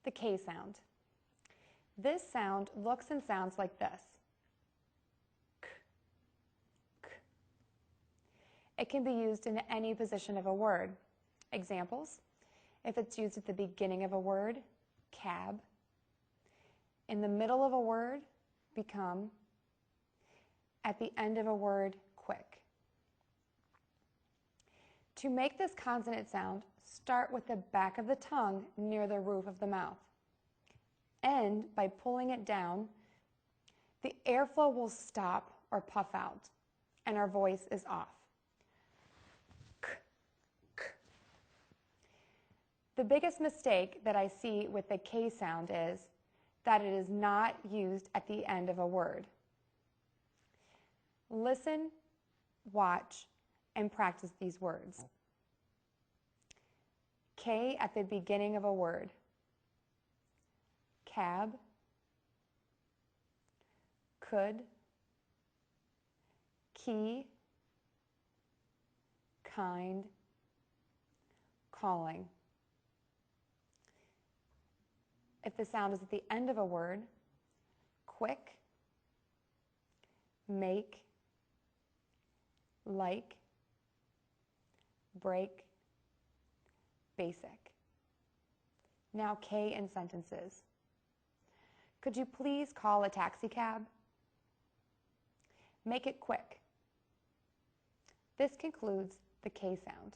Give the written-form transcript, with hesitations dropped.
The K sound. This sound looks and sounds like this. K, k. It can be used in any position of a word. Examples: if it's used at the beginning of a word, cab. In the middle of a word, become. At the end of a word, quick. To make this consonant sound, start with the back of the tongue near the roof of the mouth. End by pulling it down. The airflow will stop or puff out, and our voice is off. K, k. The biggest mistake that I see with the K sound is that it is not used at the end of a word. Listen, watch, and practice these words. K at the beginning of a word. Cab, could, key, kind, calling. If the sound is at the end of a word, quick, make, like, break, basic. Now K in sentences. Could you please call a taxi cab? Make it quick. This concludes the K sound.